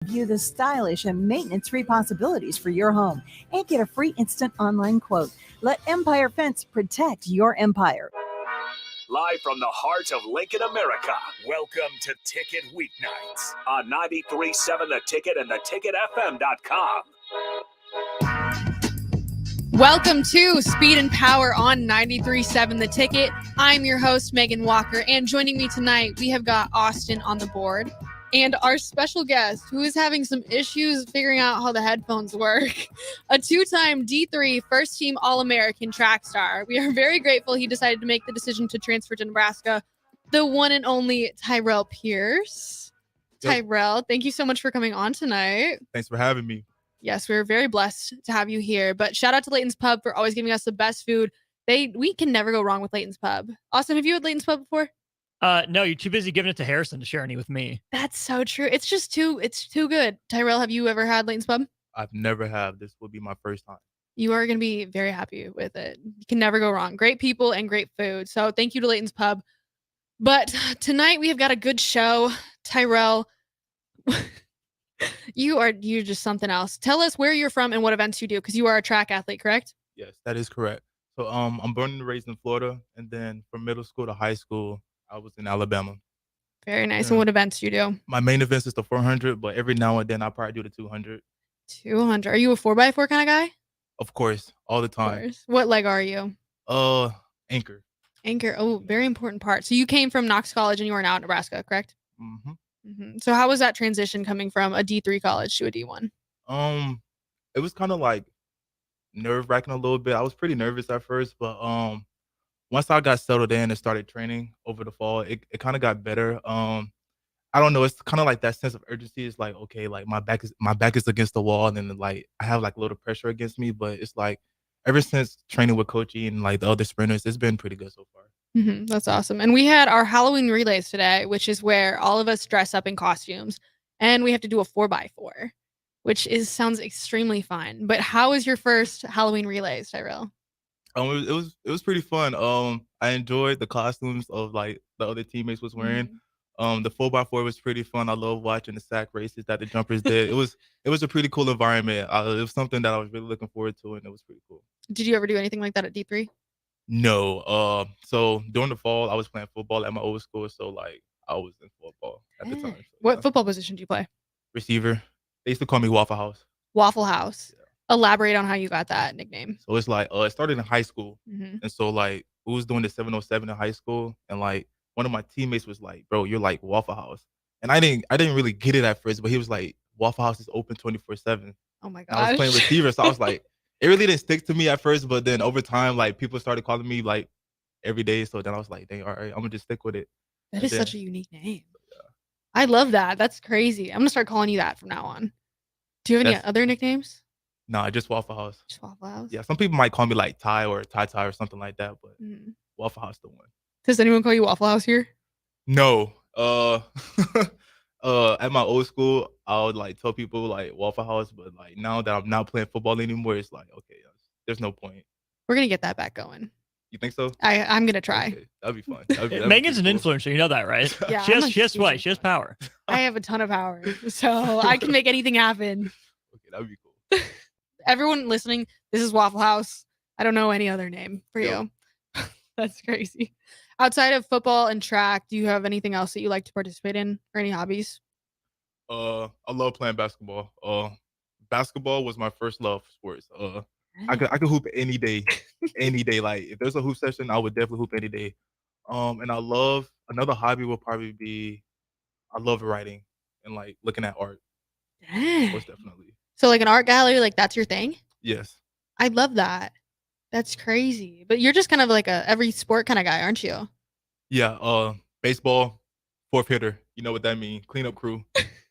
View the stylish and maintenance-free possibilities for your home and get a free instant online quote. Let Empire Fence protect your empire. Live from the heart of Lincoln, America, welcome to Ticket Weeknights on 93.7 The Ticket and theticketfm.com. Welcome to Speed and Power on 93.7 The Ticket. I'm your host, Meghan Walker, and joining me tonight, we have got Austin on the board and our special guest who is having some issues figuring out how the headphones work, a two-time D3 first-team All-American track star. We are very grateful he decided to make the decision to transfer to Nebraska, the one and only Tyrell Pierce. Yep. Tyrell, thank you so much for coming on tonight. Thanks for having me. Yes, we're very blessed to have you here. But shout out to Layton's Pub for always giving us the best food. We can never go wrong with Layton's Pub. Austin, have you had Layton's Pub before? No, you're too busy giving it to Harrison to share any with me. That's so true. It's too good. Tyrell, have you ever had Layton's Pub? I've never have. This will be my first time. You are going to be very happy with it. You can never go wrong. Great people and great food. So thank you to Layton's Pub. But tonight we have got a good show. Tyrell, you're just something else. Tell us where you're from and what events you do, because you are a track athlete, correct? Yes, that is correct. So I'm born and raised in Florida, and then from middle school to high school, I was in Alabama. Very nice. Yeah. And what events do you do? My main events is the 400, but every now and then I probably do the 200. 200. Are you a 4x4 kind of guy? Of course, all the Of time. course. What leg are you? Anchor. Anchor. Oh, very important part. So you came from Knox College and you are now at Nebraska, correct? Mm-hmm. So how was that transition coming from a D3 college to a D1? It was kind of like nerve-wracking a little bit. I was pretty nervous at first, but once I got settled in and started training over the fall, it kind of got better. I don't know. It's kind of like that sense of urgency. It's like, okay, like my back is against the wall, and then like I have like a little pressure against me. But it's like ever since training with Coachy and like the other sprinters, it's been pretty good so far. That's awesome. And we had our Halloween relays today, which is where all of us dress up in costumes, and we have to do a 4x4, which sounds extremely fun. But how was your first Halloween relays, Tyrell? It was pretty fun. I enjoyed the costumes of like the other teammates was wearing. The 4x4 was pretty fun. I love watching the sack races that the jumpers did. It was a pretty cool environment. It was something that I was really looking forward to, and it was pretty cool. Did you ever do anything like that at D3? No. So during the fall, I was playing football at my old school, so like I was in football at the time. So, What football position do you play? Receiver. They used to call me Waffle House. Waffle House. Yeah. Elaborate on how you got that nickname. So it's like it started in high school, Mhm. and so like we was doing the 707 in high school, and like one of my teammates was like, "Bro, you're like Waffle House," and I didn't really get it at first, but he was like, "Waffle House is open 24/7." Oh my And I was playing gosh. receiver, so I was like, it really didn't stick to me at first, but then over time, like people started calling me like every day, so then I was like, "Dang, all right, I'm gonna just stick with it." That And is then, such a unique name. I love that. That's crazy. I'm gonna start calling you that from now on. Do you have any That's- other nicknames? nah, just Waffle House. Just Waffle House. Yeah, some people might call me like Ty or Ty Ty or something like that, but Mhm. Waffle House the one. Does anyone call you Waffle House here? No. At my old school, I would like tell people like Waffle House, but like now that I'm not playing football anymore, it's like okay, there's no point. We're gonna get that back going. You think so? I'm gonna try. Okay, that'd be fun. That'd be Megan's an pretty cool. influencer, you know that, right? Yeah, she I'm has a she has huge what? She has influencer. power. I have a ton of power, so I can make anything happen. Okay, that'd be cool. Everyone listening, this is Waffle House. I don't know any other name for Yep. you. That's crazy. Outside of football and track, do you have anything else that you like to participate in or any hobbies? I love playing basketball. Basketball was my first love for sports. I could hoop any day, any day. Like if there's a hoop session, I would definitely hoop any day. And I love another hobby would probably be I love writing and like looking at art. Dang. Most definitely. So like an art gallery, like that's your thing? Yes. I love that. That's crazy. But you're just kind of like a every sport kind of guy, aren't you? Yeah. Baseball, fourth hitter. You know what that means? Cleanup crew.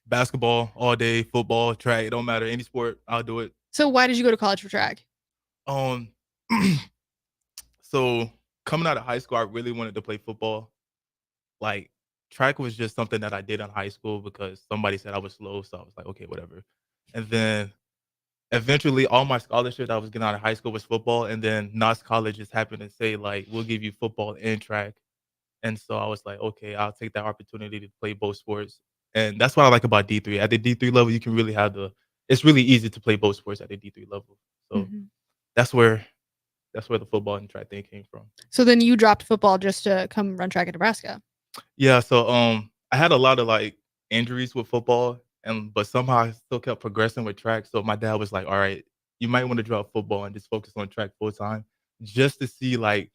Basketball all day, football, track. It don't matter. Any sport, I'll do it. So why did you go to college for track? Um. So coming out of high school, I really wanted to play football. Like track was just something that I did in high school because somebody said I was slow, so I was like, okay, whatever. And then eventually, all my scholarship that I was getting out of high school was football, and then Knox College just happened to say like, we'll give you football and track. And so I was like, okay, I'll take that opportunity to play both sports. And that's what I like about D3. At the D3 level, you can really have it's really easy to play both sports at the D3 level. So Mhm. that's where the football and track thing came from. So then you dropped football just to come run track in Nebraska. Yeah, so I had a lot of like injuries with football, but somehow I still kept progressing with track. So my dad was like, "All right, you might want to drop football and just focus on track full time, just to see like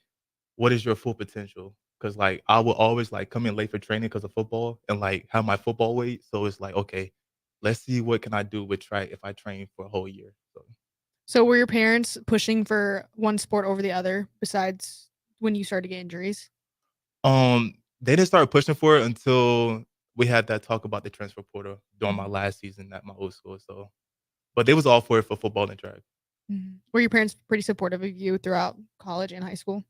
what is your full potential." Because like I will always like come in late for training because of football and like have my football weight. So it's like, okay, let's see what can I do with track if I train for a whole year. So were your parents pushing for one sport over the other besides when you started to get injuries? They didn't start pushing for it until we had that talk about the transfer portal during my Mhm. last season at my old school. So, but they was all for it for football and track. Mhm. Were your parents pretty supportive of you throughout college and high school?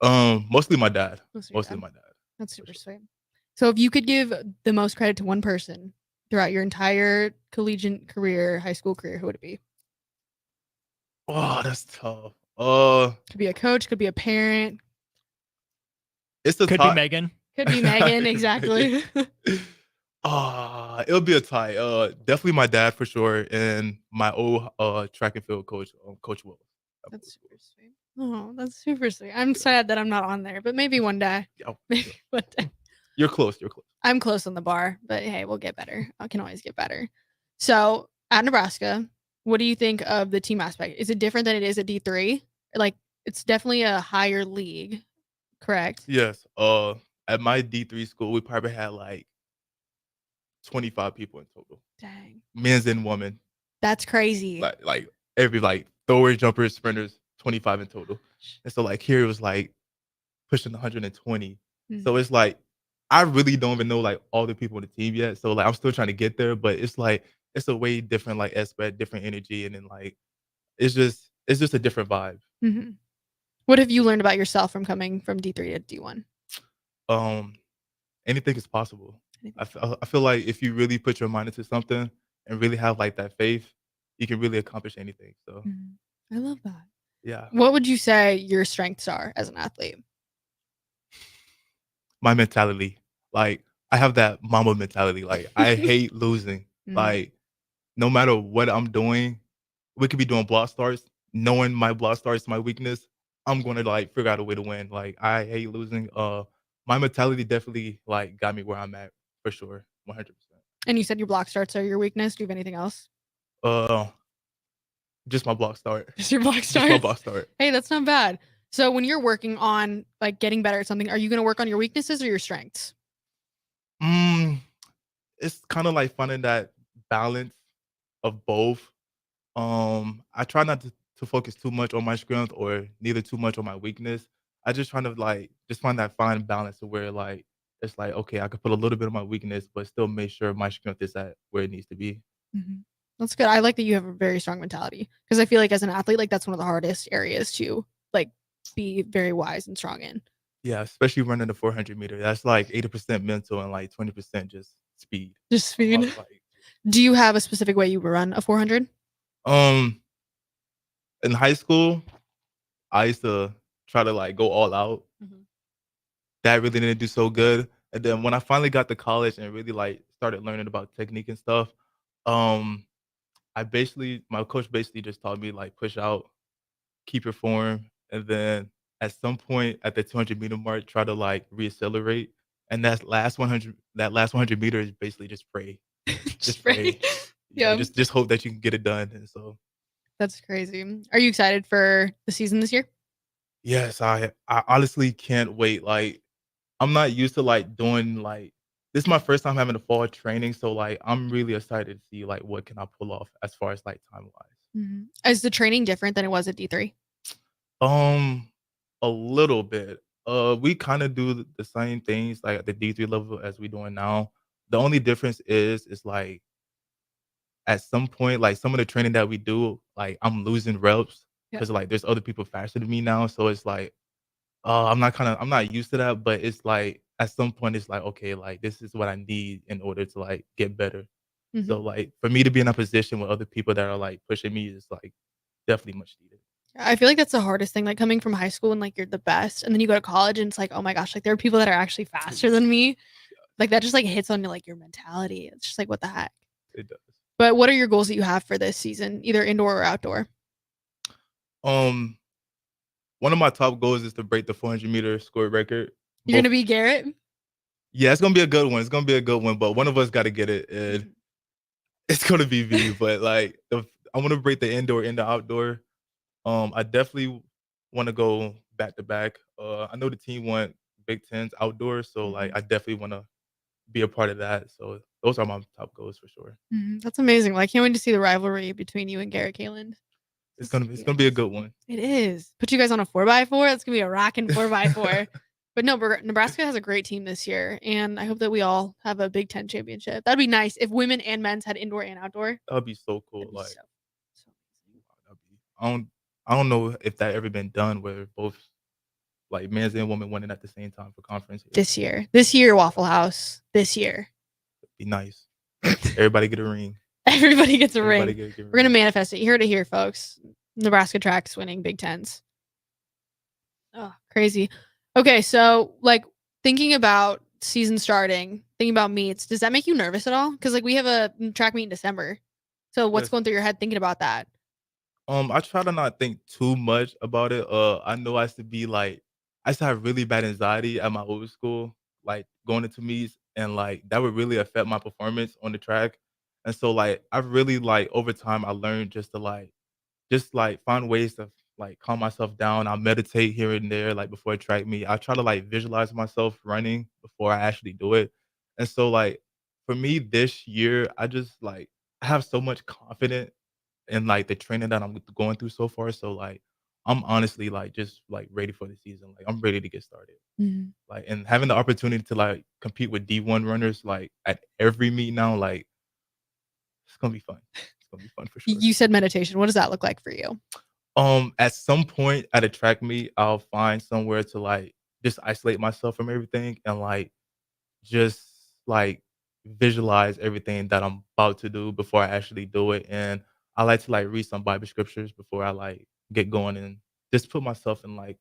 Mostly my dad. Mostly your Mostly dad. my dad. That's For super sure. sweet. So if you could give the most credit to one person throughout your entire collegiate career, high school career, who would it be? Oh, that's tough. Could be a coach, could be a parent, It's a Could be tie. Megan. could be Megan, Could be Megan. exactly. It'll be a tie. Definitely my dad for sure, and my old track and field coach, Coach Will. That's super sweet. Oh, that's super sweet. I'm sad that I'm not on there, but maybe one day. Yeah, Maybe one day. you're close. You're close. I'm close on the bar, but hey, we'll get better. I can always get better. So at Nebraska, what do you think of the team aspect? Is it different than it is at D3? Like, it's definitely a higher league, correct? Yes. At my D3 school, we probably had like 25 people in total, Dang, men's and women. that's crazy. Like every like throwers, jumpers, sprinters, 25 in total. And so like here it was like pushing 120. So Mhm. it's like I really don't even know like all the people on the team yet. So like I'm still trying to get there, but it's like it's a way different like aspect, different energy, and then like it's just a different vibe. Mhm. What have you learned about yourself from coming from D3 to D1? Um, anything is possible. Anything? I feel like if you really put your mind into something and really have like that faith, you can really accomplish anything. So Mhm. I love that. yeah, What would you say your strengths are as an athlete? my mentality, like I have that mama mentality. Like I hate losing. Mhm. Like no matter what I'm doing, we could be doing block starts. Knowing my block starts my weakness, I'm gonna like figure out a way to win. Like I hate losing. My mentality definitely like got me where I'm at for sure, 100%. And you said your block starts are your weakness. Do you have anything else? Uh, just my block start. Just your block Just my starts? block start. Hey, that's not bad. So when you're working on like getting better at something, are you going to work on your weaknesses or your strengths? Mm, it's kind of like finding that balance of both. I try not to focus too much on my strength or neither too much on my weakness. I just trying to like just find that fine balance to where like it's like okay, I could put a little bit of my weakness, but still make sure my strength is at where it needs to be. Mhm. That's good. I like that you have a very strong mentality because I feel like as an athlete, like that's one of the hardest areas to like be very wise and strong in. Yeah, especially running the 400 meter. That's like 80% mental and like 20% just speed. Just So I speed. was like, Do you have a specific way you run a 400? um, in high school, I used to try to like go all out. Mhm. That really didn't do so good. And then when I finally got to college and really like started learning about technique and stuff, um, my coach basically just taught me like push out, keep your form, and then at some point at the 200-meter mark, try to like reaccelerate. And that last 100 meter is basically just Just right. pray. Yeah, Yeah, just hope that you can get it done. And so that's crazy. Are you excited for the season this year? yes, I honestly can't wait. Like I'm not used to like doing like this is my first time having a fall training, so like I'm really excited to see like what can I pull off as far as like time wise. Mhm. Is the training different than it was at D3? Um, a little bit. We kind of do the same things like at the D3 level as we doing now. The only difference is like at some point, like some of the training that we do, like I'm losing reps Yeah. because like there's other people faster than me now. So it's like I'm not used to that, but it's like at some point it's like, okay, like this is what I need in order to like get better. So Mhm. like for me to be in a position with other people that are like pushing me is like definitely much needed. I feel like that's the hardest thing, like coming from high school and like you're the best, and then you go to college and it's like, oh my gosh, like there are people that are actually faster than me. Like that just like hits on like your mentality. It's just like what the heck. It does. But what are your goals that you have for this season, either indoor or outdoor? One of my top goals is to break the 400-meter score record. You're gonna be Garrett. Yeah, it's gonna be a good one. It's gonna be a good one, but one of us got to get it, and it's gonna be me. But like, I want to break the indoor and the outdoor. I definitely want to go back to back. I know the team went Big Tens outdoors, so like I definitely want to be a part of that. So those are my top goals for sure. That's amazing. Well, I can't wait to see the rivalry between you and Garrett Kayland. It's gonna be a good one. It is. Put you guys on a 4x4. That's gonna be a rocking 4x4. But no, Nebraska has a great team this year, and I hope that we all have a Big Ten championship. That'd be nice if women and men's had indoor and outdoor. That would be so cool. That'd be Like, so that'd be, I don't know if that ever been done where both like men's and women winning at the same time for conference. This year, Waffle House. This year, Be nice. Everybody get a ring. everybody gets a Everybody ring. get a We're gonna ring. manifest it. You heard it here, folks. Nebraska track's winning Big Tens. Oh, crazy. Okay, so like thinking about season starting, thinking about meets, does that make you nervous at all? Because like we have a track meet in December. So what's Yes. going through your head thinking about that? I try to not think too much about it. I know I used to have really bad anxiety at my old school, like going into meets, and like that would really affect my performance on the track. And so like I've really like over time I learned just like find ways to like calm myself down. I'll meditate here and there, like before a track meet. I try to like visualize myself running before I actually do it. And so like for me this year, I have so much confidence in like the training that I'm going through so far. So like I'm honestly like just like ready for the season. Like I'm ready to get started. Like and having the opportunity to like compete with D1 runners like at every meet now, like it's gonna be fun. It's gonna be fun for sure. You said meditation. What does that look like for you? At some point at a track meet, I'll find somewhere to like just isolate myself from everything and like just like visualize everything that I'm about to do before I actually do it. And I like to like read some Bible scriptures before I like get going and just put myself in like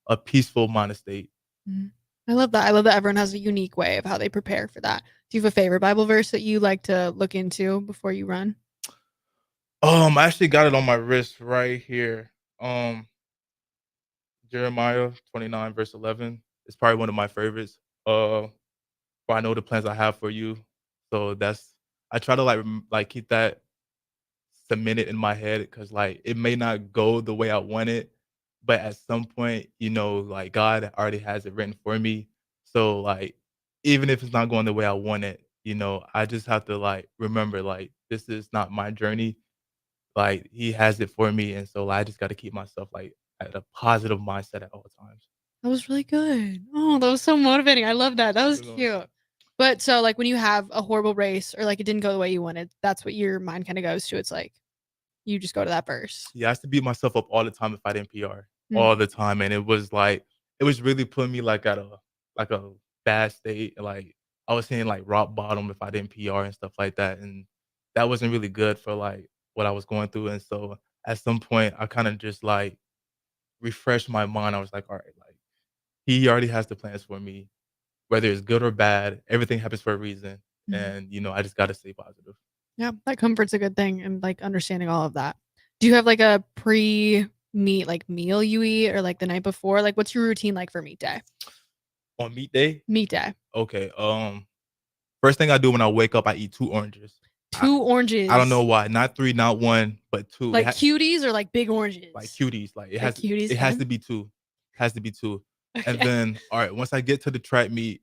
a peaceful minded state. I love that. I love that everyone has a unique way of how they prepare for that. Do you have a favorite Bible verse that you like to look into before you run? I actually got it on my wrist right here. Jeremiah 29 verse 11. It's probably one of my favorites. For I know the plans I have for you. So I try to like keep that cemented in my head because like it may not go the way I want it, but at some point, like God already has it written for me. So like even if it's not going the way I want it, I just have to like remember like this is not my journey. Like he has it for me. And so like, I just gotta keep myself like at a positive mindset at all times. That was really good. Oh, that was so motivating. I love that. That was You know? cute. But so like when you have a horrible race or like it didn't go the way you wanted, that's what your mind kind of goes to. It's like you just go to that verse. Yeah, I used to beat myself up all the time if I didn't PR, Mm. all the time, and it was really putting me like at a bad state. Like I was saying like rock bottom if I didn't PR and stuff like that, and that wasn't really good for like what I was going through. And so at some point, I kind of just like refreshed my mind. I was like, all right, like he already has the plans for me, whether it's good or bad. Everything happens for a reason, and I just got to stay positive. Yeah, that comfort's a good thing and like understanding all of that. Do you have like a pre-meet like meal you eat or like the night before? Like what's your routine like for meet day? On meet day, Meet day. okay. First thing I do when I wake up, I eat 2 oranges. Two oranges. I don't know why, not 3, not 1, but 2. Like cuties or like big oranges? Like cuties, like Like cuties, it has yeah. to be 2. Has to be 2. And Okay. then, all right, once I get to the track meet,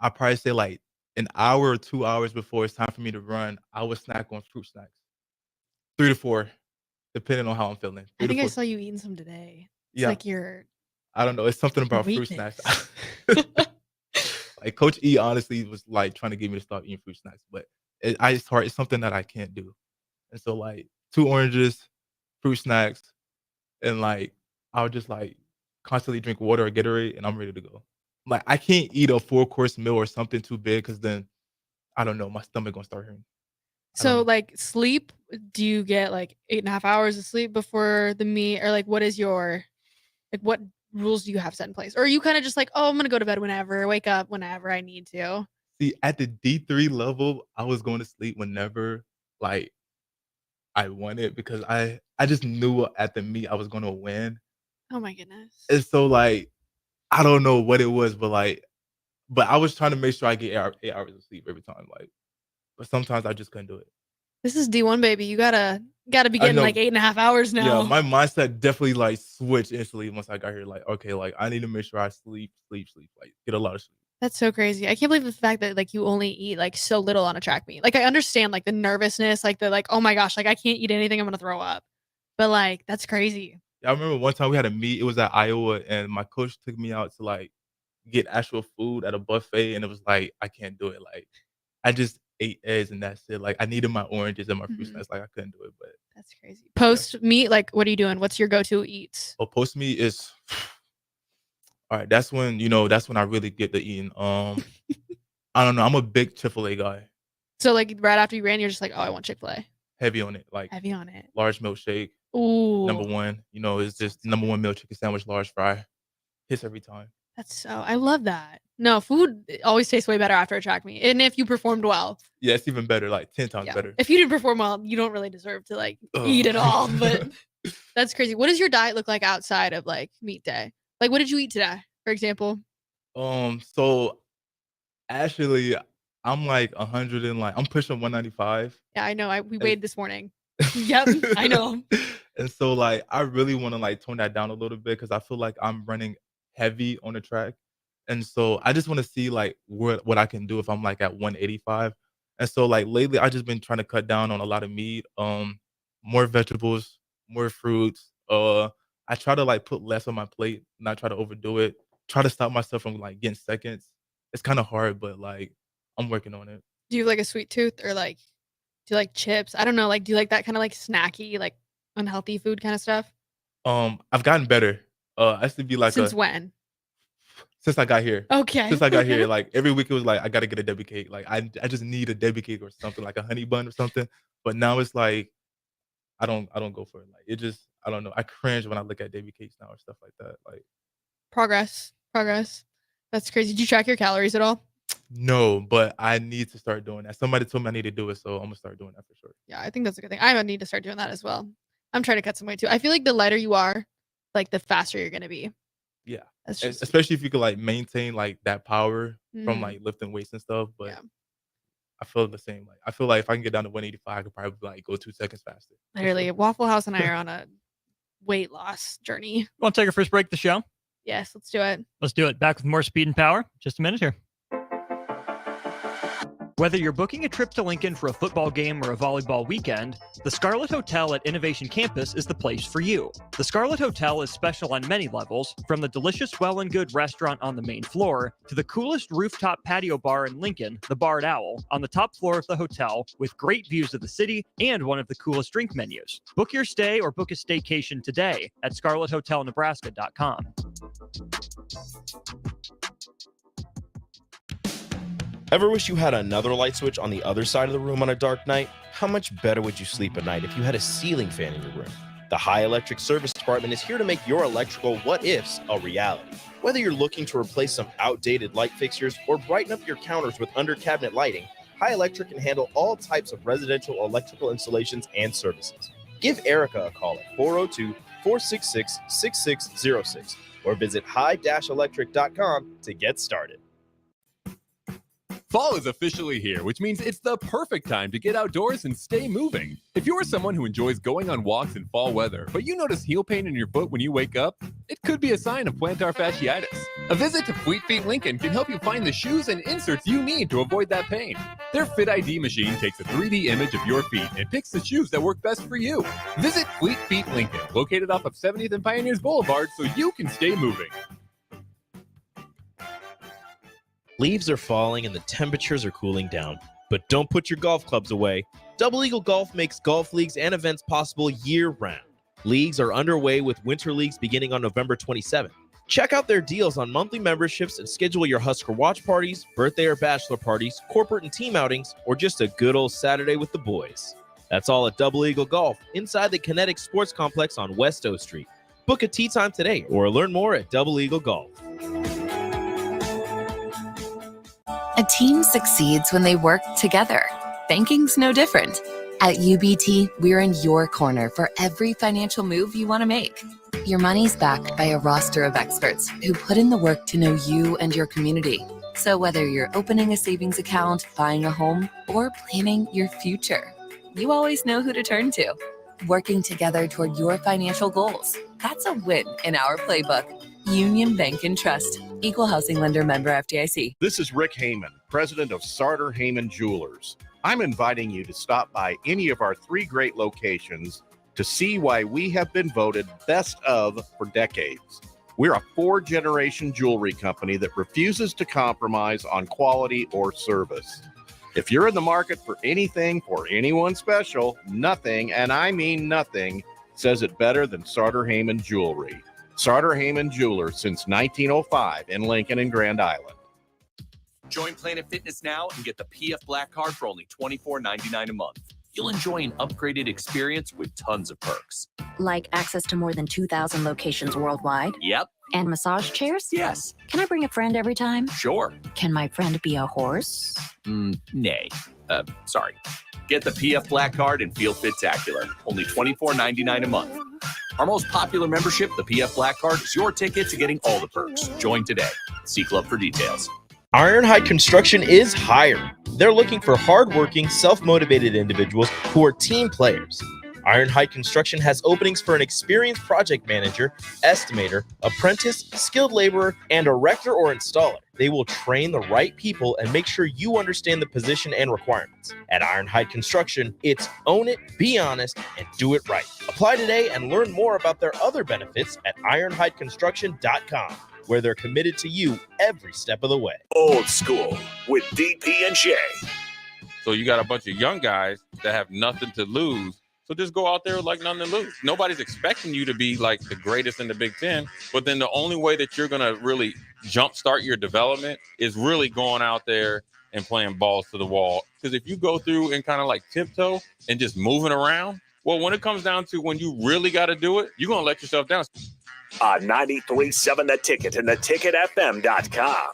I probably say like an hour or 2 hours before it's time for me to run, I would snack on fruit snacks. 3 to 4, depending on how I'm feeling. I 3 to think I 4. saw you eating some today. It's Yeah. like your I don't know. It's something about fruit weakness. snacks. Like Coach E honestly was like trying to get me to stop eating fruit snacks, but it's hard. It's something that I can't do. And so like 2 oranges, fruit snacks, and like I'll just like constantly drink water or Gatorade, and I'm ready to go. Like I can't eat a 4-course meal or something too big because then I don't know, my stomach gonna start hurting. I don't So know. like sleep, do you get like 8.5 hours of sleep before the meet? Or like what is your like what rules do you have set in place? Or are you kind of just like, oh, I'm going to go to bed whenever, wake up whenever I need to? See, at the D3 level, I was going to sleep whenever, like, I wanted because I just knew at the meet I was gonna win. Oh my goodness. And so, like, I don't know what it was, but, like but I was trying to make sure I get 8 hours of sleep every time, like, but sometimes I just couldn't do it. This is D1, baby. You gotta be I getting know. like 8.5 hours Yeah, now. my mindset definitely, like, switched instantly once I got here, like, okay, like, I need to make sure I sleep, like, get a lot of sleep. That's so crazy. I can't believe the fact that like you only eat like so little on a track meet. Like I understand like the nervousness, like the like, oh my gosh, like I can't eat anything, I'm gonna throw up. But like that's crazy. Yeah, I remember one time we had a meet, it was at Iowa, and my coach took me out to, like, get actual food at a buffet, and it was like, I can't do it, like, I just ate eggs and that's it, like, I needed my oranges and my fruit Mhm. snacks, like, I couldn't do it, but That's crazy. Post meet, like what are you doing? What's your go-to eats? post meet is alright, that's when, that's when I really get to eating, I don't know, I'm a big Chick-fil-A guy, So like right after you ran, you're just like, oh, I want Chick-fil-A. heavy on it, like, Heavy on it. large milkshake, number Ooh. 1, it's just number 1 meal chicken sandwich, large fry, hits every time. I love that. No, food always tastes way better after a track meet. And if you performed well. Yeah, it's even better, like 10 times Yeah. better. If you didn't perform well, you don't really deserve to like Ugh. eat it all. But that's crazy. What does your diet look like outside of like meet day? Like what did you eat today, for example? So actually, I'm like 100 and like I'm pushing 195. Yeah, I know. We And weighed this morning. Yep, I know. And so like I really want to like tone that down a little bit because I feel like I'm running heavy on the track. And so I just want to see like what I can do if I'm like at 185. And so like lately I just been trying to cut down on a lot of meat, more vegetables, more fruits. I try to like put less on my plate, not try to overdo it. Try to stop myself from like getting seconds. It's kind of hard, but like I'm working on it. Do you have like a sweet tooth or like do you like chips? I don't know. Like do you like that kind of like snacky, like unhealthy food kind of stuff? I've gotten better. I used to be like Since when? since I got here. Okay. Since I got here, like every week it was like I gotta get a Debbie cake. Like I just need a Debbie cake or something, like a honey bun or something. But now it's like I don't go for it. Like it just I don't know. I cringe when I look at Debbie cakes now or stuff like that. Like Progress. That's crazy. Did you track your calories at all? no, but I need to start doing that. Somebody told me I need to do it, so I'm gonna start doing that for sure. Yeah, I think that's a good thing. I need to start doing that as well. I'm trying to cut some weight too. I feel like the lighter you are, like the faster you're gonna be. Yeah. That's just Especially if you could like maintain like that power from Mhm. like lifting weights and stuff. But Yeah. I feel the same. Like I feel like if I can get down to 185, I could probably like go 2 seconds faster. for Literally, sure. Waffle House and I are on a weight loss journey. Want to take our first break of the show? Yes, let's do it. Let's do it. Back with more speed and power. Just a minute here. Whether you're booking a trip to Lincoln for a football game or a volleyball weekend, the Scarlet Hotel at Innovation Campus is the place for you. The Scarlet Hotel is special on many levels, from the delicious Well and Good restaurant on the main floor to the coolest rooftop patio bar in Lincoln, the Barred Owl, on the top floor of the hotel with great views of the city and one of the coolest drink menus. Book your stay or book a staycation today at scarlethotelnebraska.com. Ever wish you had another light switch on the other side of the room on a dark night? How much better would you sleep at night if you had a ceiling fan in your room? The High Electric Service Department is here to make your electrical what-ifs a reality. Whether you're looking to replace some outdated light fixtures or brighten up your counters with under-cabinet lighting, High Electric can handle all types of residential electrical installations and services. Give Erica a call at 402-466-6606 or visit high-electric.com to get started. Fall is officially here, which means it's the perfect time to get outdoors and stay moving. If you're someone who enjoys going on walks in fall weather, but you notice heel pain in your foot when you wake up, it could be a sign of plantar fasciitis. A visit to Fleet Feet Lincoln can help you find the shoes and inserts you need to avoid that pain. Their Fit ID machine takes a 3D image of your feet and picks the shoes that work best for you. Visit Fleet Feet Lincoln, located off of 70th and Pioneers Boulevard, so you can stay moving. Leaves are falling and the temperatures are cooling down. But don't put your golf clubs away. Double Eagle Golf makes golf leagues and events possible year-round. Leagues are underway with winter leagues beginning on November 27th. Check out their deals on monthly memberships and schedule your Husker watch parties, birthday or bachelor parties, corporate and team outings, or just a good old Saturday with the boys. That's all at Double Eagle Golf inside the Kinetic Sports Complex on West O Street. Book a tee time today or learn more at Double Eagle Golf. A team succeeds when they work together. Banking's no different. At UBT, we're in your corner for every financial move you want to make. Your money's backed by a roster of experts who put in the work to know you and your community. So whether you're opening a savings account, buying a home, or planning your future, you always know who to turn to. Working together toward your financial goals. That's a win in our playbook. Union Bank and Trust. Equal housing lender, member FDIC. This is Rick Heyman, president of Sartor Heyman Jewelers. I'm inviting you to stop by any of our 3 great locations to see why we have been voted best of for decades. We're a 4-generation jewelry company that refuses to compromise on quality or service. If you're in the market for anything for anyone special, nothing, and I mean nothing, says it better than Sartor Heyman Jewelry. Sartor Heyman Jewelers since 1905 in Lincoln and Grand Island. Join Planet Fitness now and get the PF Black Card for only $24.99 a month. You'll enjoy an upgraded experience with tons of perks. Like access to more than 2,000 locations worldwide? Yep. And massage chairs? Yes. Can I bring a friend every time? Sure. Can my friend be a horse? Nay. Sorry. Get the PF Black Card and feel fit-tacular. Only $24.99 a month. Our most popular membership, the PF Black Card, is your ticket to getting all the perks. Join today. See Club for details. Ironhide Construction is hiring. They're looking for hardworking, self-motivated individuals who are team players. Ironhide Construction has openings for an experienced project manager, estimator, apprentice, skilled laborer, and erector or installer. They will train the right people and make sure you understand the position and requirements. At Ironhide Construction, it's own it, be honest, and do it right. Apply today and learn more about their other benefits at ironhideconstruction.com, where they're committed to you every step of the way. Old School with DP and J. So you got a bunch of young guys that have nothing to lose. So just go out there like nothing to lose. Nobody's expecting you to be like the greatest in the Big Ten, but then the only way that you're going to really jumpstart your development is really going out there and playing balls to the wall. Because if you go through and kind of like tiptoe and just moving around, well, when it comes down to when you really got to do it, you're going to let yourself down. 93.7 The Ticket and theticketfm.com.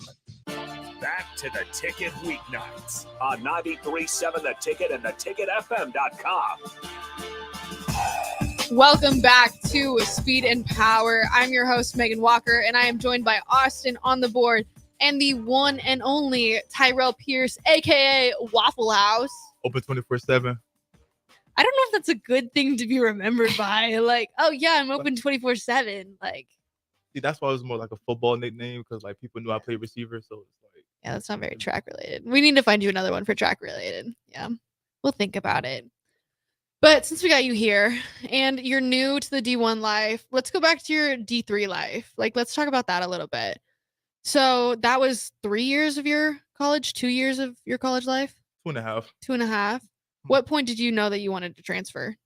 Back to the Ticket weeknights on 93.7 The Ticket and theticketfm.com. Welcome back to Speed and Power. I'm your host, Meghan Walker, and I am joined by Austin on the board and the one and only Tyrell Pierce, a.k.a. Waffle House. Open 24/7. I don't know if that's a good thing to be remembered by. Like, oh, yeah, I'm open 24/7. Like, See, that's why it was more like a football nickname because like people knew I played receiver. So it's like, yeah, that's not very track related. We need to find you another one for track related. Yeah, we'll think about it. But since we got you here and you're new to the D1 life, let's go back to your D3 life. Like, let's talk about that a little bit. So that was 3 years of your college, 2 years of your college life? 2.5. 2.5. What point did you know that you wanted to transfer?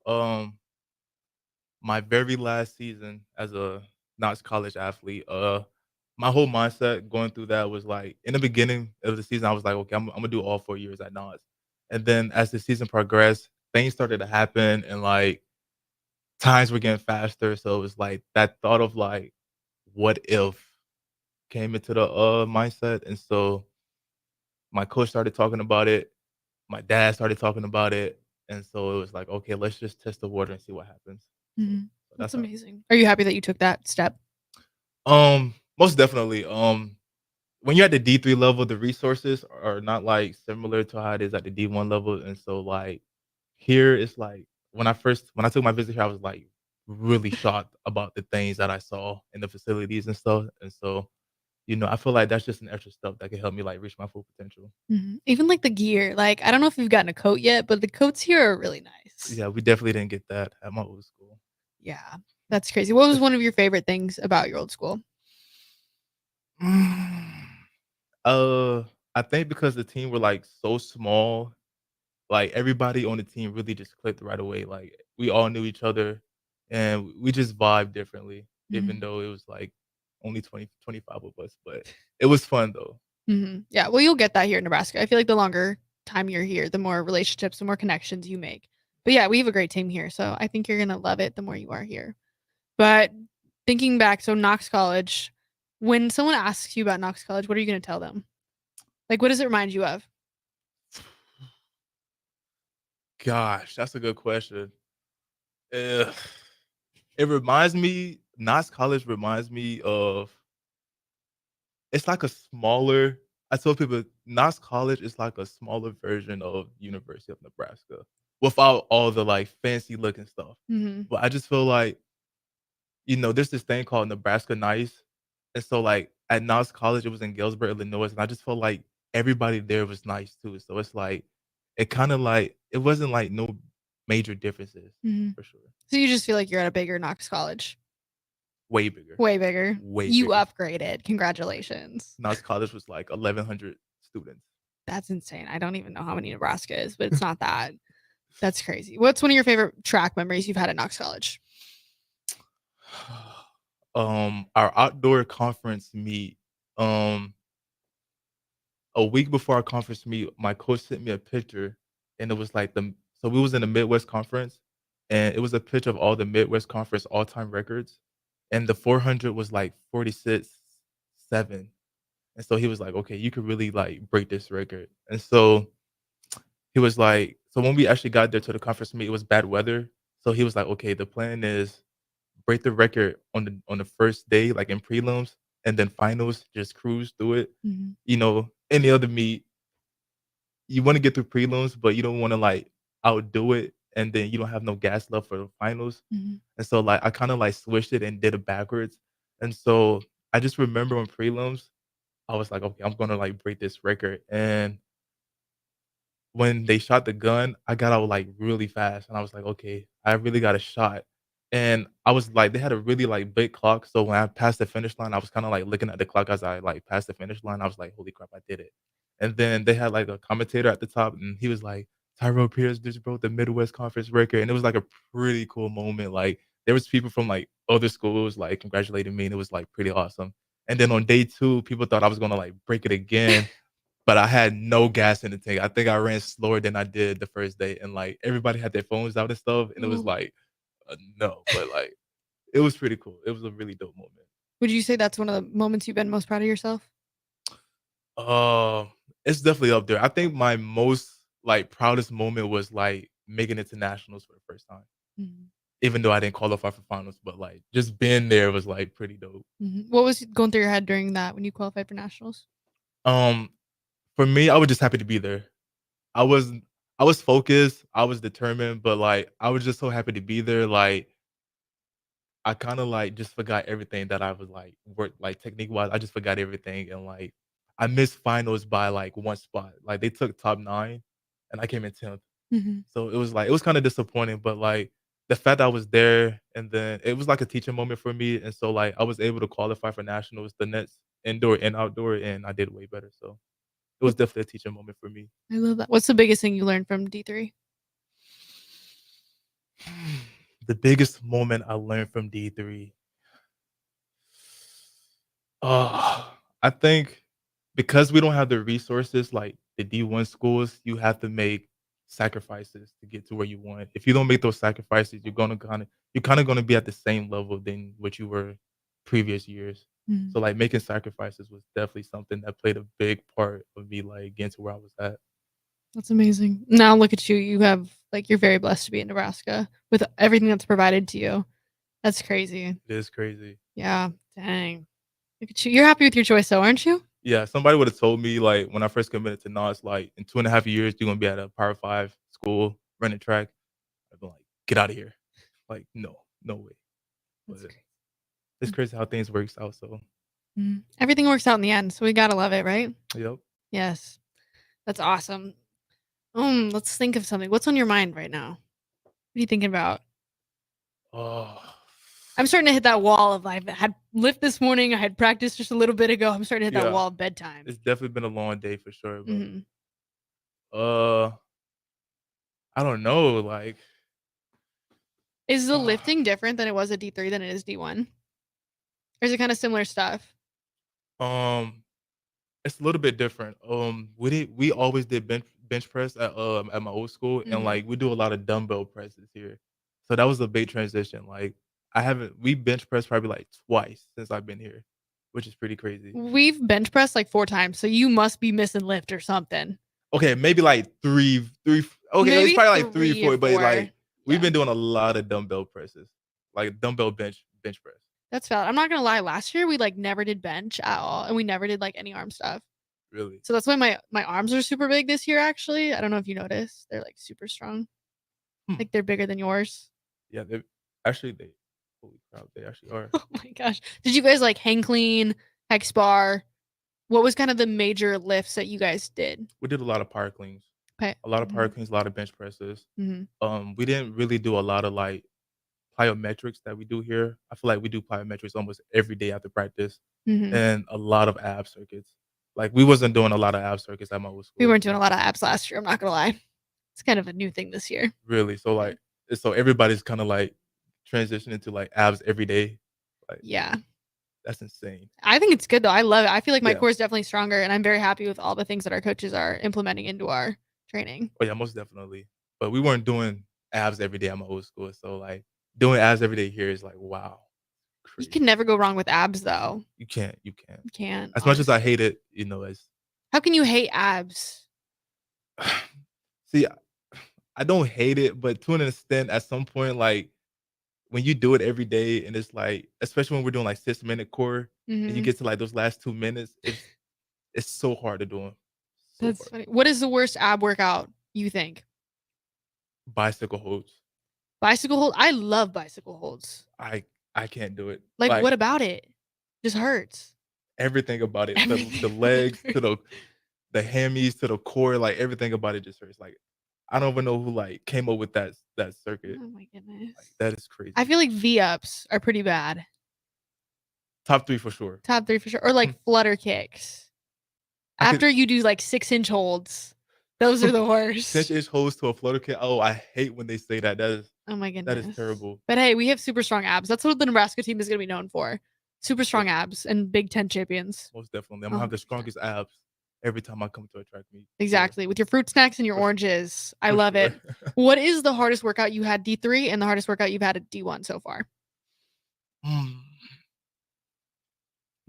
My very last season as a Knox college athlete, my whole mindset going through that was like, in the beginning of the season, I was like, okay, I'm gonna do all 4 years at Knox. And then as the season progressed, things started to happen and like times were getting faster. So it was like that thought of like, what if came into the mindset. And so my coach started talking about it. My dad started talking about it. And so it was like, okay, let's just test the water and see what happens. Mm-hmm. That's amazing. Are you happy that you took that step? Most definitely. When you're at the D3 level, the resources are not like similar to how it is at the D1 level. And so like here it's like when I took my visit here, I was like really shocked about the things that I saw in the facilities and stuff. And so, you know, I feel like that's just an extra step that can help me like reach my full potential. Mm-hmm. Even like the gear, like I don't know if you've gotten a coat yet, but the coats here are really nice. Yeah, we definitely didn't get that at my old school. Yeah, that's crazy. What was one of your favorite things about your old school? I think because the team were like so small, like everybody on the team really just clicked right away. Like we all knew each other and we just vibed differently, even though it was like only 25 of us, but it was fun though. Mm-hmm. Yeah, well, you'll get that here in Nebraska. I feel like the longer time you're here, the more relationships, the more connections you make. But yeah, we have a great team here, so I think you're gonna love it the more you are here. But thinking back, so Knox College, when someone asks you about Knox College, what are you going to tell them? Like, what does it remind you of? Gosh, that's a good question. Ugh. It reminds me Knox College reminds me of it's like a smaller I tell people Knox College is like a smaller version of University of Nebraska without all the, like, fancy looking stuff. Mhm. But I just feel like, there's this thing called Nebraska Nice, and so, like, at Knox College, it was in Galesburg, Illinois, and I just felt like everybody there was nice too, so it's like it kinda like it wasn't, like, no major differences Mhm. for sure. So you just feel like you're at a bigger Knox College? Way bigger. Way bigger. Way You bigger. upgraded. Congratulations. Knox College was like 1,100 students. That's insane. I don't even know how many Nebraska is, but it's not that. That's crazy. What's one of your favorite track memories you've had at Knox College? Our outdoor conference meet, um, a week before our conference meet, my coach sent me a picture, and it was like so we was in the Midwest Conference, and it was a picture of all the Midwest Conference all-time records, and the 400 was like 46.7, and so he was like, "Okay, you could really, like, break this record." And so he was like so when we actually got there to the conference meet, it was bad weather, so he was like, "Okay, the plan is break the record on the first day, like, in prelims, and then finals, just cruise through it." Mhm. Any other meet, you wanna get through prelims, but you don't wanna, like, outdo it, and then you don't have no gas left for the finals. Mhm. And so, like, I kinda, like, switched it and did it backwards. And so, I just remember on prelims, I was like, "Okay, I'm gonna, like, break this record." And when they shot the gun, I got out, like, really fast, and I was like, "Okay, I really got a shot." And I was like they had a really, like, big clock, so when I passed the finish line, I was kinda, like, looking at the clock as I, like, passed the finish line, I was like, "Holy crap, I did it." And then they had, like, a commentator at the top, and he was like, "Tyrell Pierce just broke the Midwest Conference record," and it was, like, a pretty cool moment, like, there was people from, like, other schools, like, congratulating me, and it was, like, pretty awesome. And then on day 2, people thought I was gonna, like, break it again, but I had no gas in the tank. I think I ran slower than I did the first day, and, like, everybody had their phones out and stuff, and it was Ooh. like, no, but, like, it was pretty cool. It was a really dope moment. Would you say that's one of the moments you've been most proud of yourself? Uh, it's definitely up there. I think my most, like, proudest moment was, like, making it to nationals for the first time, Mhm. even though I didn't qualify for finals, but, like, just being there was, like, pretty dope. Mhm. What was going through your head during that when you qualified for nationals? Um, for me, I was just happy to be there. I was I was focused, I was determined, but, like, I was just so happy to be there, like, I kinda, like, just forgot everything that I was, like, work like, technique-wise, I just forgot everything, and, like, I missed finals by, like, 1 spot. Like, they took top 9, and I came in 10th. Mhm. So, it was kinda disappointing, but, like, the fact that I was there, and then it was like a teaching moment for me, and so, like, I was able to qualify for nationals, the next indoor and outdoor, and I did way better, so it was What definitely a teaching moment for me. I love that. What's the biggest thing you learned from D3? The biggest moment I learned from D3. I think because we don't have the resources like the D1 schools, you have to make sacrifices to get to where you want. If you don't make those sacrifices, you're kinda gonna be at the same level than what you were previous years. Mhm. So, like, making sacrifices was definitely something that played a big part of me, like, getting to where I was at. That's amazing. Now look at you. You have like you're very blessed to be in Nebraska with everything that's provided to you. That's crazy. It is crazy. Yeah. Dang. Look at you. You're happy with your choice though, aren't you? Yeah, somebody would've told me, like, when I first committed to NOS, like, in 2.5 years, you're gonna be at a Power 5 school running track. I'd be like, "Get out of here." Like, no, no way. That's But great. it's crazy how things works out, so Mhm. Everything works out in the end, so we gotta love it, right? yep. Yes. That's awesome. Let's think of something. What's on your mind right now? What are you thinking about? Oh, I'm starting to hit that wall of I've had lift this morning. I had practice just a little bit ago. I'm starting to hit that yeah. wall of bedtime. It's definitely been a long day for sure, but, Mhm. uh, I don't know, like, Is the lifting different than it was at D3 than it is D1? Or is it kinda similar stuff? um, it's a little bit different. We always did bench press at my old school, and, Mhm. like, we do a lot of dumbbell presses here. So that was a big transition, like, I haven't. We bench pressed probably like twice since I've been here, which is pretty crazy. We've bench pressed like 4 times, so you must be missing lift or something. Okay, maybe like three. Okay, it's Maybe probably like 3 3 or or 4, but 4. like we've Yeah. been doing a lot of dumbbell presses, like dumbbell bench press. That's valid. I'm not gonna lie. Last year we like never did bench at all, and we never did like any arm stuff. Really? So that's why my arms are super big this year. Actually, I don't know if you noticed. They're like super strong. Like they're bigger than yours. Yeah, they holy crap, they actually are. Oh my gosh! Did you guys like hang clean, hex bar? What was kind of the major lifts that you guys did? We did a lot of power cleans. Okay. A lot of power cleans, a lot of bench presses. Mhm. We didn't really do a lot of like plyometrics that we do here. I feel like we do plyometrics almost every day after practice, Mhm. and a lot of ab circuits. Like we wasn't doing a lot of ab circuits at my old school. We weren't doing a lot of abs last year. I'm not gonna lie. It's kind of a new thing this year. Really, so everybody's kind of like transitioning to like abs every day. Like Yeah. that's insane. I think it's good though. I love it. I feel like my Yeah. core is definitely stronger, and I'm very happy with all the things that our coaches are implementing into our training. Oh yeah, most definitely. But we weren't doing abs every day at my old school, so like doing abs every day here is like wow. You can never go wrong with abs though. You can't. You can't. As much as I honestly. hate it, as How can you hate abs? see, I don't hate it, but to an extent, at some point, like when you do it every day, and it's like, especially when we're doing like 6-minute core, and you Mhm. get to like those last 2 minutes, it's so hard to do them. That's funny. What is the worst ab workout you think? Bicycle holds. Bicycle hold? I love bicycle holds. I can't do it. Like what about it? Just hurts. Everything about it, the Everything legs about to the hammies to the core, like everything about it just hurts. Like I don't even know who like came up with that circuit. Oh my goodness. Like, that is crazy. I feel like V-ups are pretty bad. Top 3 for sure. Top 3 for sure. Or like flutter kicks. After you do like 6-inch holds, those are the worst. 6-inch holds to a flutter kick. Oh, I hate when they say that. Oh my That goodness. is terrible. But hey, we have super strong abs. That's what the Nebraska team is going to be known for. Super strong abs and Big Ten champions. Most definitely. I'm gonna have the strongest abs every time I come to a track meet. Exactly. With your fruit snacks and your oranges. I love it. What is the hardest workout you had D3 and the hardest workout you've had at D1 so far?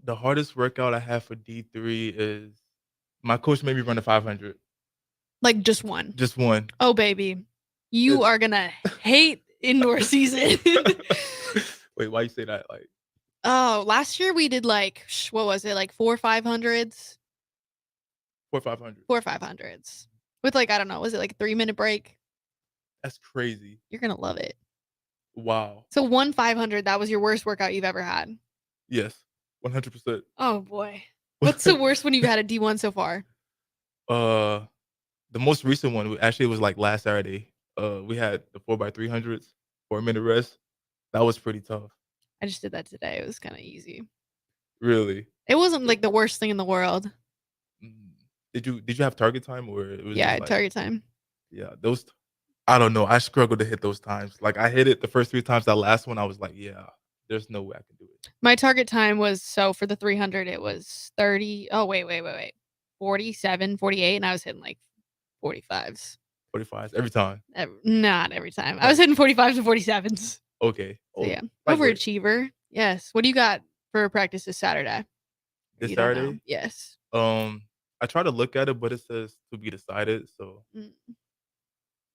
The hardest workout I have for D3 is my coach made me run a 500. Like just one. Just one. Oh baby. You are going to hate indoor season. Wait, why you say that? Like, oh, last year we did like, what was it? Like 4 500s? 4 500. 4 500s. With like, I don't know, was it like a 3-minute break? That's crazy. You're going to love it. Wow. So 1 500, that was your worst workout you've ever had? Yes. 100%. Oh boy. What's the worst one you've had at D1 so far? The most recent one actually was like last Saturday. We had the 4x300s, 4-minute rest. That was pretty tough. I just did that today. It was kind of easy. Really? It wasn't like the worst thing in the world. Did you have target time or it was Yeah, just, like, target time. Yeah, those I don't know. I struggled to hit those times. Like I hit it the first 3 times. That last one I was like, yeah, there's no way I can do it. My target time was, so for the 300 it was 30. Oh, wait. 47, 48, and I was hitting like 45s. 45s every time. Not every time. I was hitting 45s and 47s. Okay. So yeah. lightweight. Overachiever. Yes. What do you got for practice this Saturday? This You don't know. Saturday? Yes. I try to look at it, but it says to be decided. So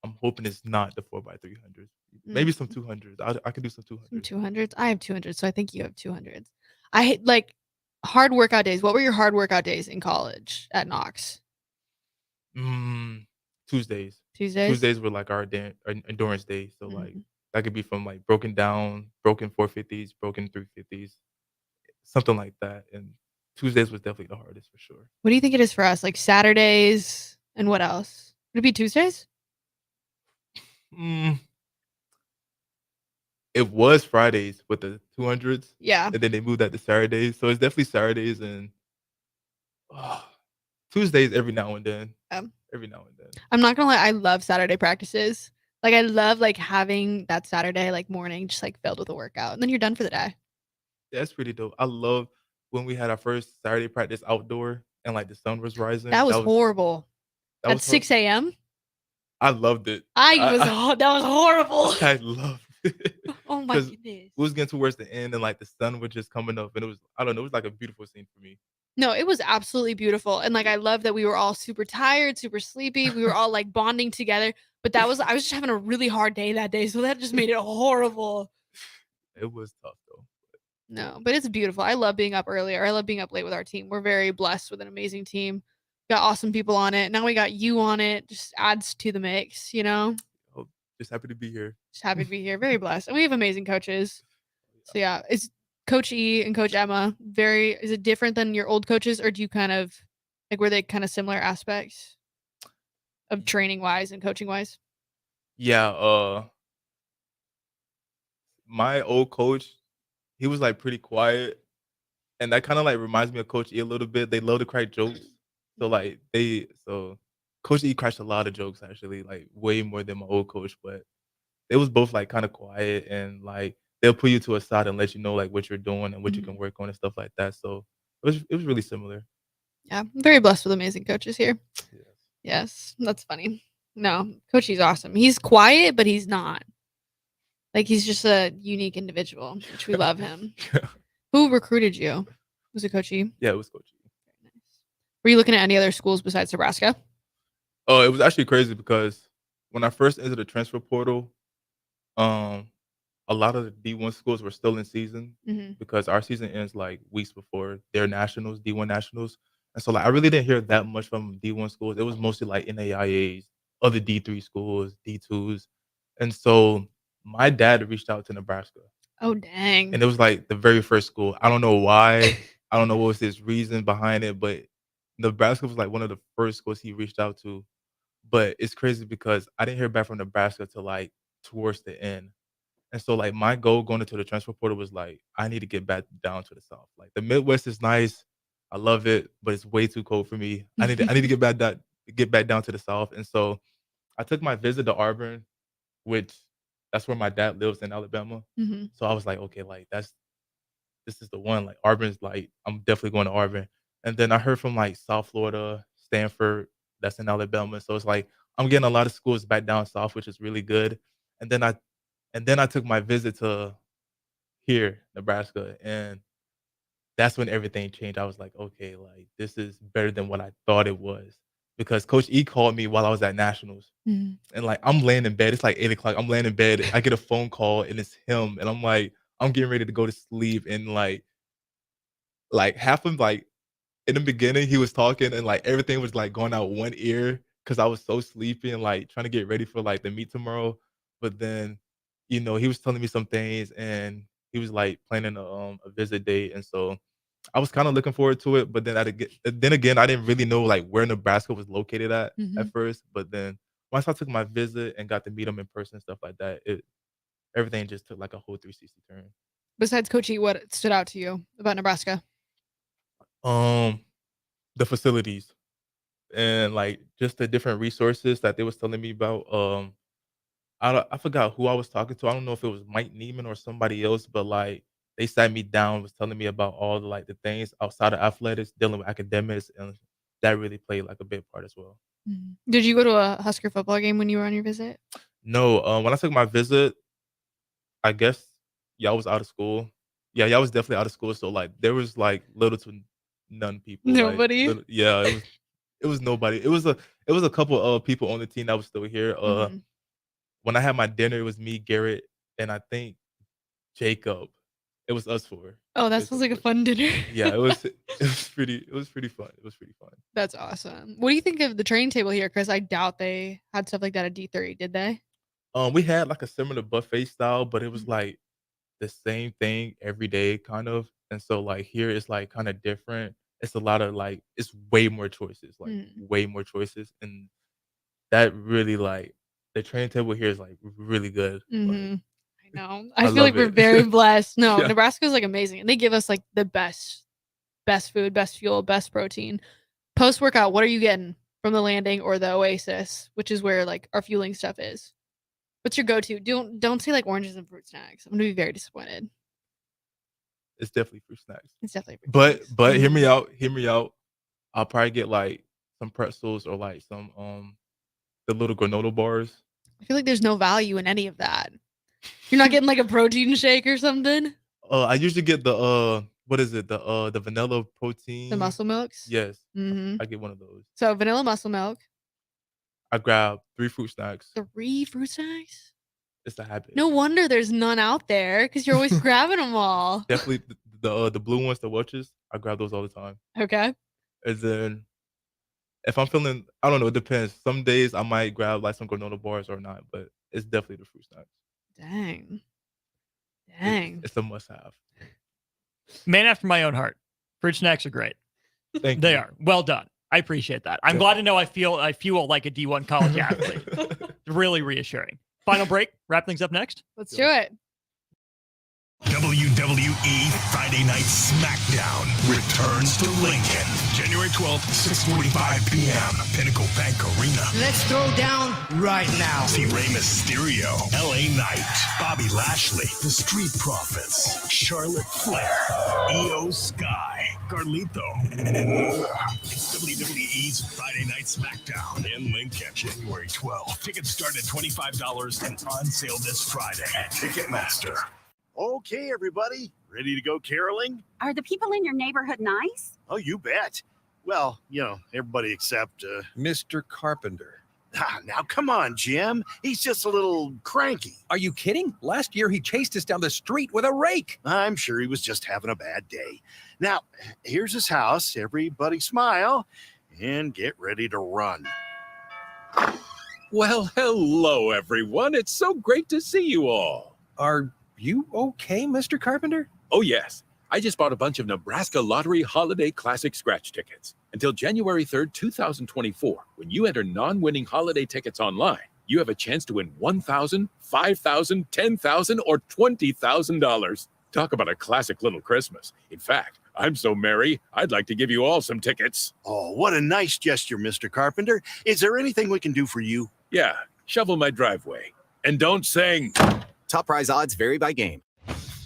I'm hoping it's not the 4x300s. Maybe some 200s. I could do some 200s. Some 200s. I have 200s, so I think you have 200s. I hate like hard workout days. What were your hard workout days in college at Knox? Tuesdays. Tuesdays? Tuesdays were like our endurance day. So like that could be from like broken 450s, broken 350s, something like that. And Tuesdays was definitely the hardest for sure. What do you think it is for us? Like Saturdays and what else? Would it be Tuesdays? It was Fridays with the 200s. Yeah. And then they moved that to Saturdays. So it's definitely Saturdays and Tuesdays every now and then. Every now and then. I'm not gonna lie, I love Saturday practices. Like I love like having that Saturday like morning just like filled with a workout, and then you're done for the day. Yeah, that's pretty dope. I love when we had our first Saturday practice outdoor and like the sun was rising. That was horrible. At 6 a.m. I loved it. that was horrible. I loved it. Oh Oh my because goodness. we was getting towards the end and like the sun was just coming up and it was I don't know, it was like a beautiful scene for me. No, it was absolutely beautiful, and, like, I love that we were all super tired, super sleepy, we were all, like, bonding together, but I was just having a really hard day that day, so that just made it horrible. It was tough though. No, but it's beautiful. I love being up early, or I love being up late with our team. We're very blessed with an amazing team. Got awesome people on it. Now we got you on it. Just adds to the mix, you know? Oh, just happy to be here. Just happy to be here. Very blessed. And we have amazing coaches. So yeah, is Coach E and Coach Emma is it different than your old coaches, or do you kind of like were they kind of similar aspects of training wise and coaching wise? Yeah, my old coach, he was like pretty quiet, and that kind of like reminds me of Coach E a little bit. They love to crack jokes, so like so Coach E crashed a lot of jokes actually, like way more than my old coach. But they was both like kind of quiet and like they'll put you to a side and let you know like what you're doing and what you Mhm. can work on and stuff like that. So it was really similar. Yeah, I'm very blessed with amazing coaches here. Yes. Yes, that's funny. No, Coach E's awesome. He's quiet, but he's not. Like he's just a unique individual, which we love him. Who recruited you? Was it Coach E? Yeah, it was Coach E. Very nice. Were you looking at any other schools besides Nebraska? Oh, it was actually crazy because when I first entered the transfer portal, um, a lot of the D1 schools were still in season Mhm. because our season ends like weeks before their nationals, D1 nationals. And so like I really didn't hear that much from D1 schools. It was mostly like NAIAs, other D3 schools, D2s. And so my dad reached out to Nebraska. Oh dang. And it was like the very first school. I don't know why. I don't know what was his reason behind it, but Nebraska was like one of the first schools he reached out to. But it's crazy because I didn't hear back from Nebraska till like towards the end. And so, like, my goal going into the transfer portal was like, I need to get back down to the South. Like, the Midwest is nice, I love it, but it's way too cold for me. I need to get back down to the South. And so, I took my visit to Auburn, which that's where my dad lives in Alabama. Mhm. So I was like, okay, like this is the one. Like Auburn's like I'm definitely going to Auburn. And then I heard from like South Florida, Stanford, that's in Alabama. So it's like I'm getting a lot of schools back down south, which is really good. And then I took my visit to here, Nebraska, and that's when everything changed. I was like, okay, like this is better than what I thought it was. Because Coach E called me while I was at nationals. Mhm. And like I'm laying in bed. It's like 8 o'clock. I'm laying in bed. I get a phone call and it's him. And I'm like, I'm getting ready to go to sleep. And like half of like in the beginning he was talking and like everything was like going out one ear because I was so sleepy and like trying to get ready for like the meet tomorrow. But then, he was telling me some things and he was like planning a visit date. And so I was kind of looking forward to it. But then again, I didn't really know like where Nebraska was located at Mhm. first. But then once I took my visit and got to meet him in person and stuff like that, everything just took like a whole 360 turn. Besides Coach E, what stood out to you about Nebraska? Um, the facilities and like just the different resources that they was telling me about. I forgot who I was talking to. I don't know if it was Mike Neiman or somebody else, but like they sat me down, was telling me about all the like the things outside of athletics, dealing with academics, and that really played like a big part as well. Mhm. Did you go to a Husker football game when you were on your visit? No, when I took my visit, I guess y'all was out of school. Yeah, y'all was definitely out of school. So like there was like little to none people. Like Nobody? yeah, it was nobody. It was a couple of people on the team that was still here. Mhm. When I had my dinner, it was me, Garrett, and I think Jacob. It was us four. Oh, It that was sounds us like a four. fun dinner. Yeah, it was pretty fun. It was pretty fun. That's awesome. What do you think of the training table here? Because I doubt they had stuff like that at D3, did they? We had like a similar buffet style, but it was Mhm. like the same thing every day, kind of. And so like here it's like kind of different. It's a lot of like it's way more choices, like Mhm. way more choices, and that really like the training table here is like really good. Like Mhm. I know. I I feel like love we're it. very blessed. No, Yeah. Nebraska's, like, amazing, and they give us, like, the best food, best fuel, best protein. Post-workout, what are you getting from the Landing or the Oasis, which is where, like, our fueling stuff is? What's your go-to? Don't say, like, oranges and fruit snacks. I'm gonna be very disappointed. It's definitely fruit snacks. It's definitely fruit But snacks. but hear Mhm. me out. Hear me out. I'll probably get like some pretzels or like some the little granola bars. I feel like there's no value in any of that. You're not getting like a protein shake or something? I usually get the what is it? The vanilla protein. The muscle milks? Yes. Mm-hmm. I get one of those. So vanilla muscle milk. I grab 3 fruit snacks. 3 fruit snacks? It's a habit. No wonder there's none out there because you're always grabbing them all. Definitely the blue ones, the Welch's. I grab those all the time. Okay. And then if I'm feeling, I don't know, it depends. Some days I might grab like some granola bars or not, but it's definitely the fruit snacks. Dang. It's a must-have. Man after my own heart. Fruit snacks are great. Thank They you. are. Well done. I appreciate that. I'm glad to know I fuel like a D1 college athlete. Really reassuring. Final break. Wrap things up next. Let's do it. WWE Friday Night SmackDown returns to Lincoln, January 12th, 6:45 p.m. Pinnacle Bank Arena. Let's throw down right now. See Rey Mysterio, LA Knight, Bobby Lashley, The Street Profits, Charlotte Flair, Io Sky, Carlito, and more. It's WWE's Friday Night SmackDown in Lincoln, January 12th. Tickets start at $25 and on sale this Friday at Ticketmaster. Okay, everybody, ready to go caroling? Are the people in your neighborhood nice? Oh, you bet. Well, everybody except Mr. Carpenter. Now, come on, Jim. He's just a little cranky. Are you kidding? Last year, he chased us down the street with a rake. I'm sure he was just having a bad day. Now, here's his house. Everybody smile and get ready to run. Well, hello, everyone. It's so great to see you all. Are you okay, Mr. Carpenter? Oh, yes. I just bought a bunch of Nebraska Lottery Holiday Classic scratch tickets. Until January 3rd, 2024, when you enter non-winning holiday tickets online, you have a chance to win $1,000, $5,000, $10,000, or $20,000. Talk about a classic little Christmas. In fact, I'm so merry, I'd like to give you all some tickets. Oh, what a nice gesture, Mr. Carpenter. Is there anything we can do for you? Yeah, shovel my driveway. And don't sing. Top prize odds vary by game.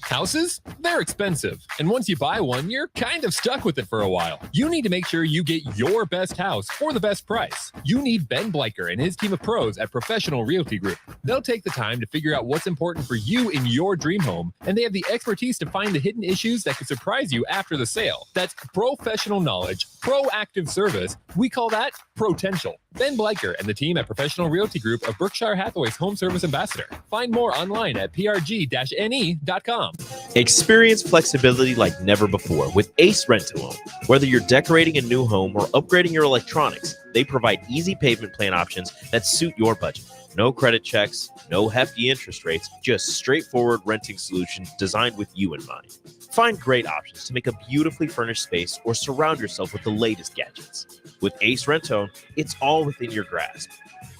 Houses? They're expensive. And once you buy one, you're kind of stuck with it for a while. You need to make sure you get your best house for the best price. You need Ben Bleicher and his team of pros at Professional Realty Group. They'll take the time to figure out what's important for you in your dream home, and they have the expertise to find the hidden issues that could surprise you after the sale. That's professional knowledge, proactive service. We call that potential. Ben Bleicher and the team at Professional Realty Group of Berkshire Hathaway's home service ambassador. Find more online at prg-ne.com. Experience flexibility like never before with Ace Rent-to-Own. Whether you're decorating a new home or upgrading your electronics, they provide easy payment plan options that suit your budget. No credit checks, no hefty interest rates, just straightforward renting solutions designed with you in mind. Find great options to make a beautifully furnished space or surround yourself with the latest gadgets. With Ace Rent-to-Own, it's all within your grasp.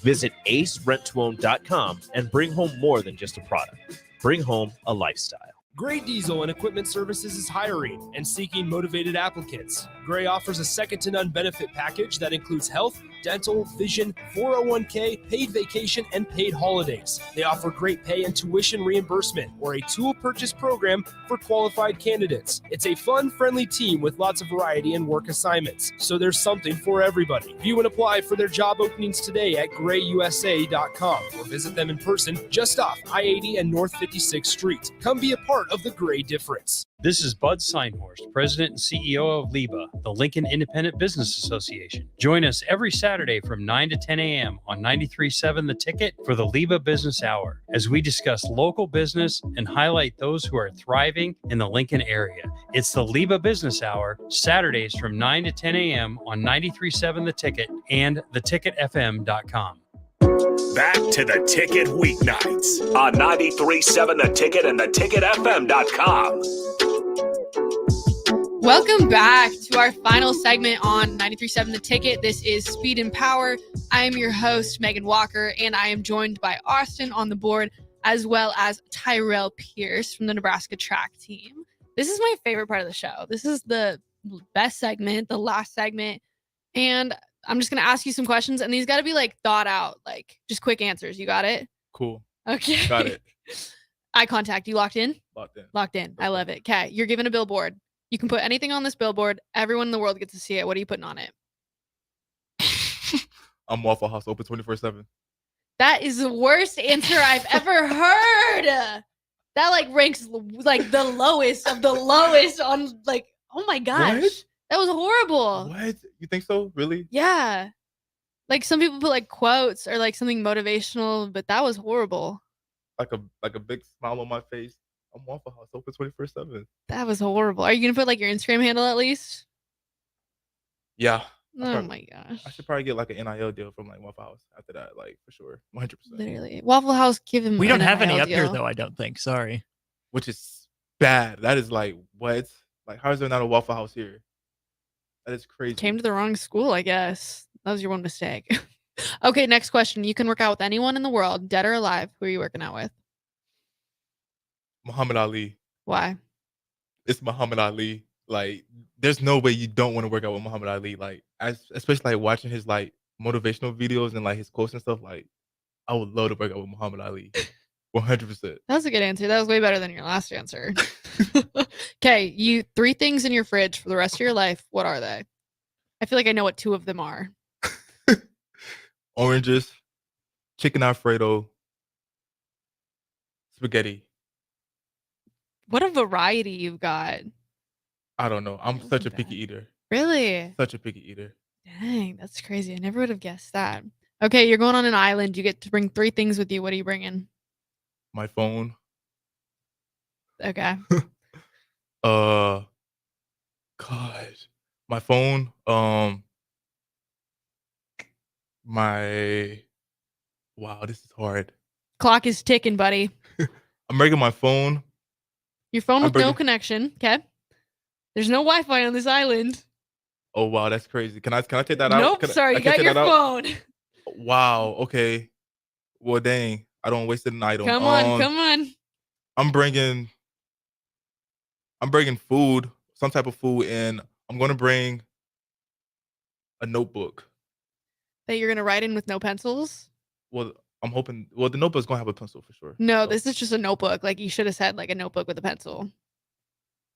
Visit acerentoown.com and bring home more than just a product. Bring home a lifestyle. Gray Diesel and Equipment Services is hiring and seeking motivated applicants. Gray offers a second-to-none benefit package that includes health, dental, vision, 401k, paid vacation, and paid holidays. They offer great pay and tuition reimbursement or a tool purchase program for qualified candidates. It's a fun, friendly team with lots of variety and work assignments, so there's something for everybody. View and apply for their job openings today at grayusa.com or visit them in person just off I-80 and North 56th Street. Come be a part of the Gray difference. This is Bud Seinhorst, President and CEO of LIBA, the Lincoln Independent Business Association. Join us every Saturday from 9 to 10 a.m. on 93.7 The Ticket for the LIBA Business Hour, as we discuss local business and highlight those who are thriving in the Lincoln area. It's the LIBA Business Hour, Saturdays from 9 to 10 a.m. on 93.7 The Ticket and theticketfm.com. Back to the Ticket weeknights on 93.7 The Ticket and theticketfm.com. Welcome back to our final segment on 93.7 The Ticket. This is Speed and Power. I am your host, Megan Walker, and I am joined by Austin on the board, as well as Tyrell Pierce from the Nebraska track team. This is my favorite part of the show. This is the best segment, the last segment, and I'm just going to ask you some questions, and these got to be like thought out, like just quick answers. You got it? Cool. Okay. Got it. Eye contact. You locked in? Locked in. Locked in. I love it. Okay. You're given a billboard. You can put anything on this billboard. Everyone in the world gets to see it. What are you putting on it? I'm Waffle House open 24/7. That is the worst answer I've ever heard. That like ranks like the lowest of the lowest on like, oh my gosh. What? That was horrible. What? You think so? Really? Yeah. Like some people put like quotes or like something motivational, but that was horrible. Like a big smile on my face. I'm Waffle House open 24/7. That was horrible. Are you gonna put like your Instagram handle at least? Yeah. Oh my gosh. I should probably get like an NIL deal from like Waffle House after that, like for sure. 100%. Literally. Waffle House, give him We don't an have any NIL up here deal. though, I don't think. Sorry. Which is bad. That is like what? Like how is there not a Waffle House here? That is crazy. Came to the wrong school, I guess. That was your one mistake. Okay, next question. You can work out with anyone in the world, dead or alive. Who are you working out with? Muhammad Ali. Why? It's Muhammad Ali. Like, there's no way you don't want to work out with Muhammad Ali. Like, especially like watching his like motivational videos and like his quotes and stuff. Like, I would love to work out with Muhammad Ali. 100%. That was a good answer. That was way better than your last answer. Okay, you 3 things in your fridge for the rest of your life. What are they? I feel like I know what 2 of them are. Oranges, chicken Alfredo, spaghetti. What a variety you've got. I don't know. I'm such a picky eater. Really? Such a picky eater. Dang, that's crazy. I never would have guessed that. Okay, you're going on an island. You get to bring 3 things with you. What are you bringing? My phone. Okay. God. My phone. Wow, this is hard. Clock is ticking, buddy. I'm bringing my phone. Your phone I'm with no bringing- connection. Okay. There's no Wi-Fi on this island. Oh wow, that's crazy. Can I take that out? Nope, sorry, you got your phone. Wow. Okay. Well, dang. I don't waste an item. Come on. I'm bringing food, some type of food, and I'm gonna bring a notebook. That you're gonna write in with no pencils? Well, I'm hoping. Well, the notebook's gonna have a pencil for sure. No, this is just a notebook. Like you should have said like a notebook with a pencil.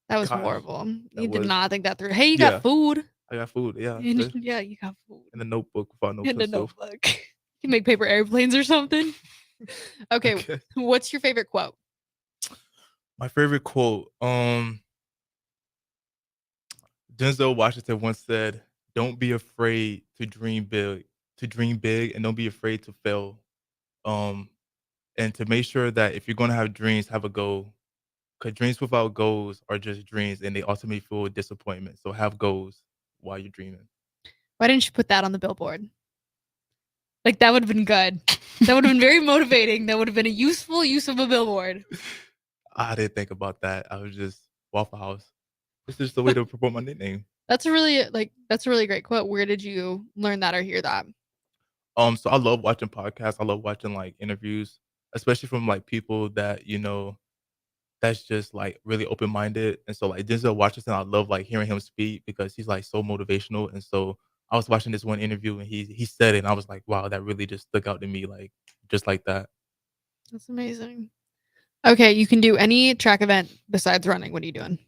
That was Gosh, horrible. that You did was- not think that through. Hey, you Yeah. got food. I got food. Yeah. Yeah, you got food. In the notebook without no In the pencil. notebook. You can make paper airplanes or something. Okay, Okay. what's your favorite quote? My favorite quote. Denzel Washington once said, "Don't be afraid to dream big. And don't be afraid to fail. And to make sure that if you're gonna have dreams, have a goal. Because dreams without goals are just dreams, and they ultimately feel disappointment. So have goals while you're dreaming." Why didn't you put that on the billboard? Like that would have been good. That would have been very motivating. That would have been a useful use of a billboard. I didn't think about that. I was just Waffle House. This is the way to promote my nickname. That's a really great quote. Where did you learn that or hear that? So I love watching podcasts. I love watching like interviews, especially from like people that that's just like really open minded. And so like Denzel Washington, I love like hearing him speak because he's like so motivational. And so I was watching this one interview and he said it, and I was like, wow, that really just stuck out to me, like just like that. That's amazing. Okay, you can do any track event besides running. What are you doing?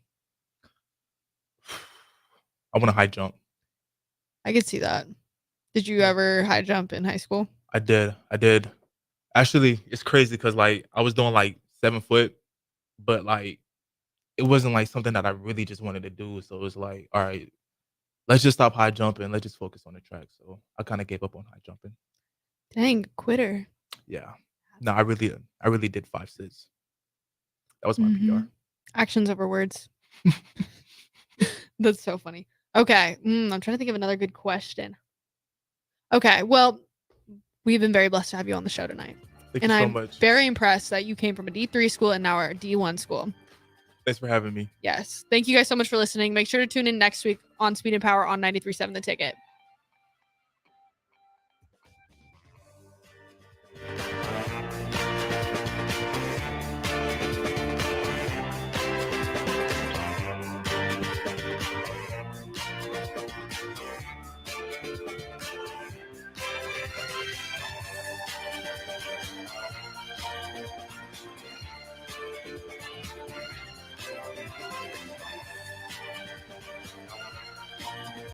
I want to high jump. I could see that. Did you ever high jump in high school? I did. Actually, it's crazy because like I was doing like 7 foot, but like it wasn't like something that I really just wanted to do. So it was like, all right, let's just stop high jumping. Let's just focus on the track. So I kind of gave up on high jumping. Dang, quitter. Yeah. No, I really did 5 sits. That was my PR. Actions over words. That's so funny. Okay, I'm trying to think of another good question. Okay, well, we've been very blessed to have you on the show tonight. Thank and you so I'm much. very impressed that you came from a D3 school and now are a D1 school. Thanks for having me. Yes. Thank you guys so much for listening. Make sure to tune in next week on Speed and Power on 93.7 The Ticket.